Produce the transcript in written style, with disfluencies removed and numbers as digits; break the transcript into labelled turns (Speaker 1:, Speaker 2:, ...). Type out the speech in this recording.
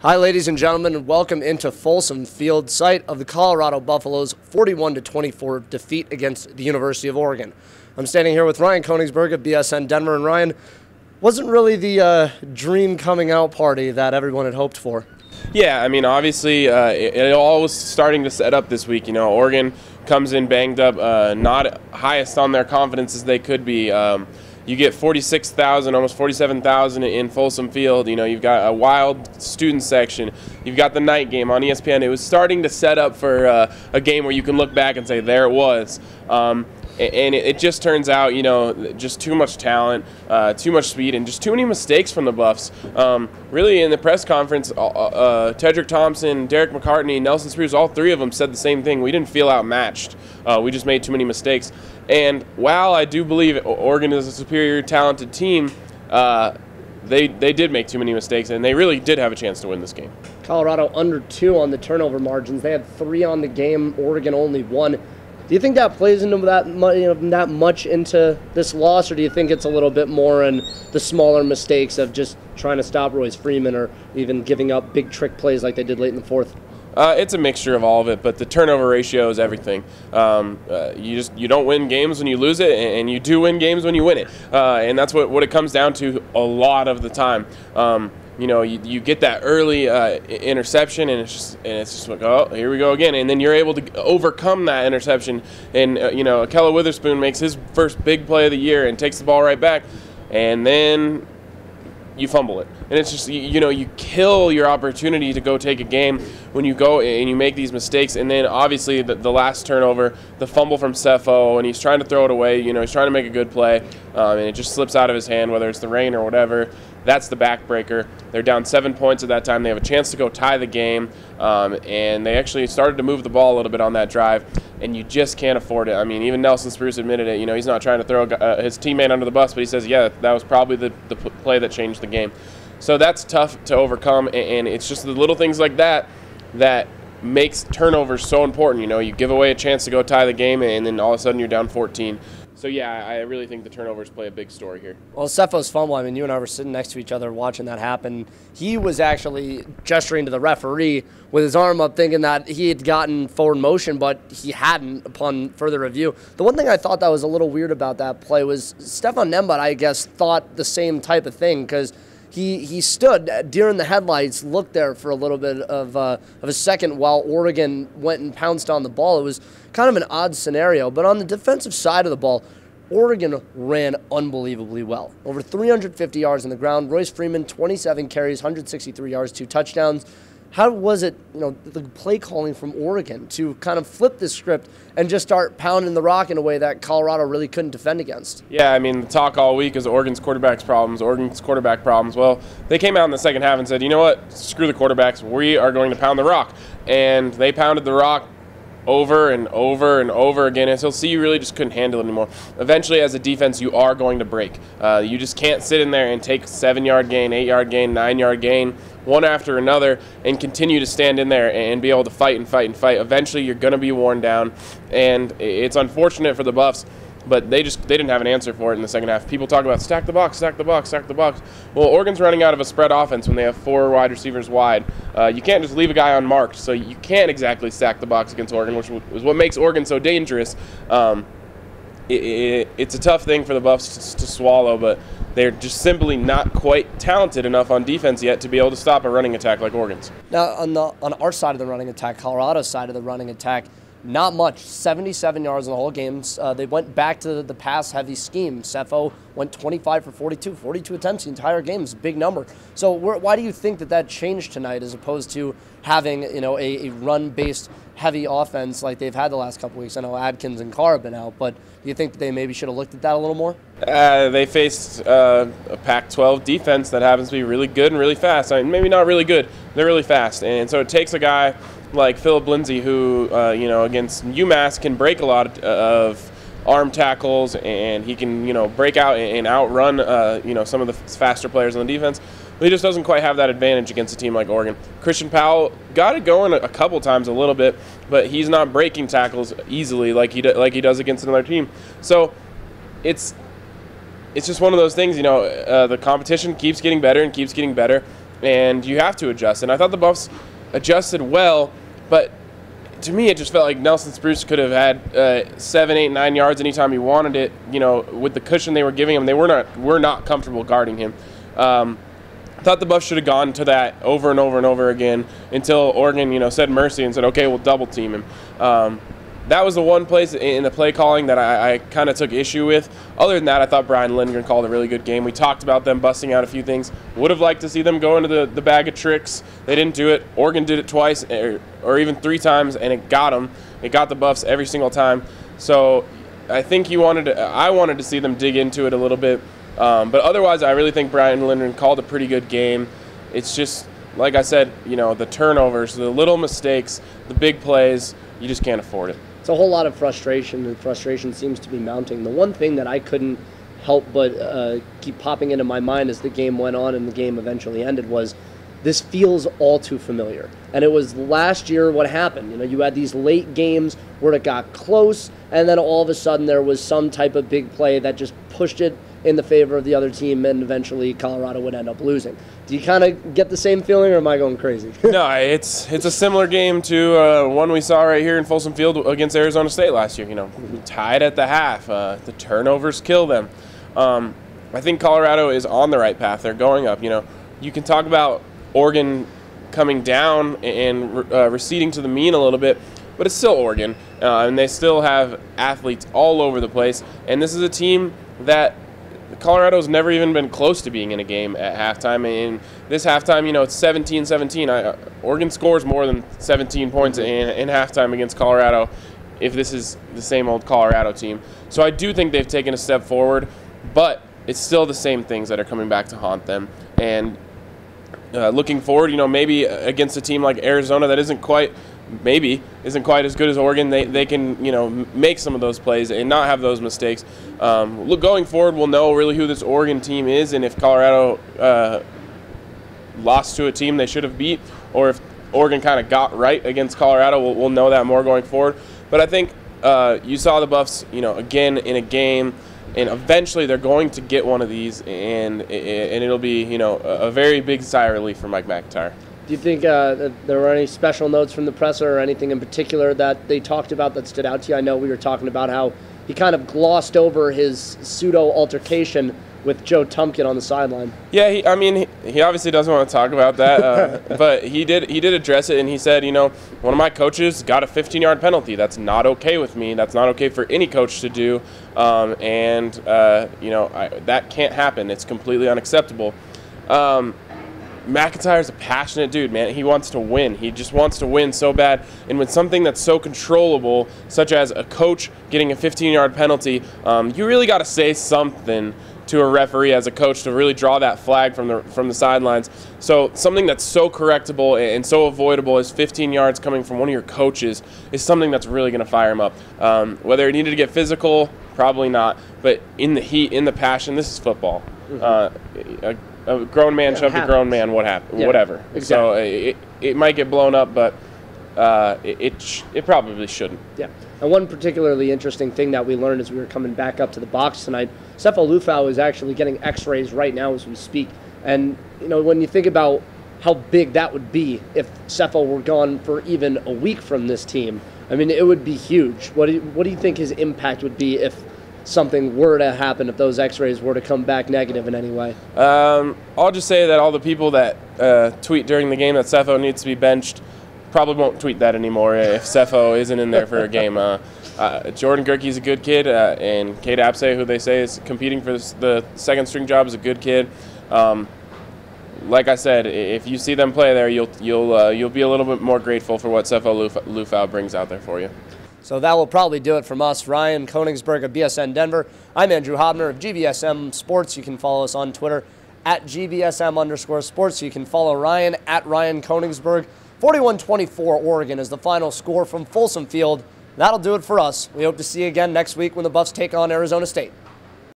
Speaker 1: Hi, ladies and gentlemen, and welcome into Folsom Field, site of the Colorado Buffaloes' 41-24 defeat against the University of Oregon. I'm standing here with Ryan Koenigsberg of BSNDenver, and Ryan, wasn't really the dream coming out party that everyone had hoped for.
Speaker 2: Yeah, I mean, obviously, it all was starting to set up this week. You know, Oregon comes in banged up, not highest on their confidence as they could be. You get 46,000, almost 47,000 in Folsom Field. You know, you've got a wild student section. You've got the night game on ESPN. It was starting to set up for a game where you can look back and say, there it was. And it just turns out, you know, just too much talent, too much speed, and just too many mistakes from the Buffs. Really, in the press conference, Tedrick Thompson, Derek McCartney, Nelson Spruce, all three of them said the same thing. We didn't feel outmatched. We just made too many mistakes. And while I do believe Oregon is a superior, talented team, they did make too many mistakes, and they really did have a chance to win this game.
Speaker 1: Colorado under 2 on the turnover margins. They had 3 on the game. Oregon only 1. Do you think that plays into that much into this loss, or do you think it's a little bit more in the smaller mistakes of just trying to stop Royce Freeman, or even giving up big trick plays like they did late in the fourth?
Speaker 2: It's a mixture of all of it, but the turnover ratio is everything. You don't win games when you lose it, and you do win games when you win it, and that's what it comes down to a lot of the time. You know, you get that early interception, and it's just like, oh, here we go again, and then you're able to overcome that interception, and you know, Akella Witherspoon makes his first big play of the year and takes the ball right back, and then you fumble it. And it's just, you know, you kill your opportunity to go take a game when you go and you make these mistakes. And then obviously the last turnover, the fumble from Sefo, and he's trying to throw it away. You know, he's trying to make a good play, and it just slips out of his hand, whether it's the rain or whatever. That's the backbreaker. They're down 7 points at that time. They have a chance to go tie the game, and they actually started to move the ball a little bit on that drive, and you just can't afford it. I mean, even Nelson Spruce admitted it. You know, he's not trying to throw his teammate under the bus, but he says, yeah, that was probably the play that changed the game. So that's tough to overcome, and it's just the little things like that that makes turnovers so important. You know, you give away a chance to go tie the game, and then all of a sudden you're down 14. So, yeah, I really think the turnovers play a big story here.
Speaker 1: Well, Sefo's fumble, I mean, you and I were sitting next to each other watching that happen. He was actually gesturing to the referee with his arm up, thinking that he had gotten forward motion, but he hadn't upon further review. The one thing I thought that was a little weird about that play was Stefan Nembat, I guess, thought the same type of thing, because he stood deer in the headlights, looked there for a little bit of a second while Oregon went and pounced on the ball. It was kind of an odd scenario. But on the defensive side of the ball, Oregon ran unbelievably well. Over 350 yards on the ground. Royce Freeman, 27 carries, 163 yards, 2 touchdowns. How was it, you know, the play calling from Oregon to kind of flip this script and just start pounding the rock in a way that Colorado really couldn't defend against?
Speaker 2: Yeah, I mean, the talk all week is Oregon's quarterback problems. Well, they came out in the second half and said, you know what, screw the quarterbacks, we are going to pound the rock. And they pounded the rock over and over and over again until you really just couldn't handle it anymore. Eventually, as a defense, you are going to break. You just can't sit in there and take 7-yard gain, 8-yard gain, 9-yard gain, one after another, and continue to stand in there and be able to fight and fight and fight. Eventually, you're going to be worn down, and it's unfortunate for the Buffs, but they didn't have an answer for it in the second half. People talk about stack the box, stack the box, stack the box. Well, Oregon's running out of a spread offense when they have 4 wide receivers wide. You can't just leave a guy unmarked, so you can't exactly stack the box against Oregon, which is what makes Oregon so dangerous. It's a tough thing for the Buffs to swallow, but they're just simply not quite talented enough on defense yet to be able to stop a running attack like Oregon's.
Speaker 1: Now, on our side of the running attack, Colorado's side of the running attack, not much, 77 yards in the whole game. They went back to the pass-heavy scheme. Sefo went 25 for 42 attempts the entire game. It's a big number. So why do you think that changed tonight as opposed to having, you know, a run-based heavy offense like they've had the last couple weeks? I know Adkins and Carr have been out, but do you think that they maybe should have looked at that a little more?
Speaker 2: They faced a Pac-12 defense that happens to be really good and really fast. I mean, maybe not really good, they're really fast. And so it takes a guy like Philip Lindsay, who, you know, against UMass can break a lot of arm tackles, and he can, you know, break out and outrun, you know, some of the faster players on the defense. But he just doesn't quite have that advantage against a team like Oregon. Christian Powell got it going a couple times a little bit, but he's not breaking tackles easily like he does against another team. So it's just one of those things, you know, the competition keeps getting better and keeps getting better. and you have to adjust. And I thought the Buffs adjusted well, but to me, it just felt like Nelson Spruce could have had 7, 8, 9 yards anytime he wanted it. With the cushion they were giving him, they were not comfortable guarding him. I thought the Buffs should have gone to that over and over and over again until Oregon, said mercy and said, okay, we'll double team him. That was the one place in the play calling that I kind of took issue with. Other than that, I thought Brian Lindgren called a really good game. We talked about them busting out a few things. Would have liked to see them go into the bag of tricks. They didn't do it. Oregon did it twice or even 3 times, and it got them. It got the Buffs every single time. So I think I wanted to see them dig into it a little bit. But otherwise, I really think Brian Lindgren called a pretty good game. It's just, like I said, the turnovers, the little mistakes, the big plays, you just can't afford it.
Speaker 1: It's a whole lot of frustration, and frustration seems to be mounting. The one thing that I couldn't help but keep popping into my mind as the game went on and the game eventually ended was, this feels all too familiar. And it was last year what happened. You had these late games where it got close, and then all of a sudden there was some type of big play that just pushed it in the favor of the other team, and eventually Colorado would end up losing. Do you kind of get the same feeling, or am I going crazy?
Speaker 2: No, it's a similar game to one we saw right here in Folsom Field against Arizona State last year. Tied at the half. The turnovers kill them. I think Colorado is on the right path. They're going up. You can talk about Oregon coming down and receding to the mean a little bit, but it's still Oregon, and they still have athletes all over the place. And this is a team that Colorado's never even been close to being in a game at halftime. And this halftime, it's 17-17. Oregon scores more than 17 points in halftime against Colorado if this is the same old Colorado team. So I do think they've taken a step forward, but it's still the same things that are coming back to haunt them. And looking forward, maybe against a team like Arizona that isn't quite as good as Oregon, they can make some of those plays and not have those mistakes. Going forward, we'll know really who this Oregon team is, and if Colorado lost to a team they should have beat, or if Oregon kind of got right against Colorado, we'll know that more going forward. But I think you saw the Buffs, again in a game, and eventually they're going to get one of these, and it'll be a very big sigh of relief for Mike McIntyre.
Speaker 1: Do you think that there were any special notes from the presser or anything in particular that they talked about that stood out to you? I know we were talking about how he kind of glossed over his pseudo altercation with Joe Tumpkin on the sideline.
Speaker 2: Yeah, he obviously doesn't want to talk about that, but he did address it, and he said, one of my coaches got a 15-yard penalty. That's not okay with me. That's not okay for any coach to do, that can't happen. It's completely unacceptable. McIntyre's a passionate dude, man. He wants to win. He just wants to win so bad. And with something that's so controllable, such as a coach getting a 15-yard penalty, you really got to say something to a referee as a coach to really draw that flag from the sidelines. So something that's so correctable and so avoidable as 15 yards coming from one of your coaches is something that's really going to fire him up. Whether it needed to get physical, probably not. But in the heat, in the passion, this is football. A grown man shoved a grown man. What happened? Yeah, whatever. Exactly. So it might get blown up, but it probably shouldn't.
Speaker 1: Yeah. And one particularly interesting thing that we learned as we were coming back up to the box tonight, Sefo Liufau is actually getting X-rays right now as we speak. And when you think about how big that would be if Sefo were gone for even a week from this team, it would be huge. What do you think his impact would be if something were to happen, if those X-rays were to come back negative in any way?
Speaker 2: I'll just say that all the people that tweet during the game that Sefo needs to be benched probably won't tweet that anymore if Sefo isn't in there for a game. Jordan Gerke's a good kid, and Cade Apsay, who they say is competing for the second-string job, is a good kid. Like I said, if you see them play there, you'll be a little bit more grateful for what Sefo Liufau brings out there for you.
Speaker 1: So that will probably do it from us. Ryan Koenigsberg of BSNDenver. I'm Andrew Haubner of GBSM Sports. You can follow us on Twitter at GBSM_sports. You can follow Ryan at Ryan Koenigsberg. 41-24 Oregon is the final score from Folsom Field. That'll do it for us. We hope to see you again next week when the Buffs take on Arizona State.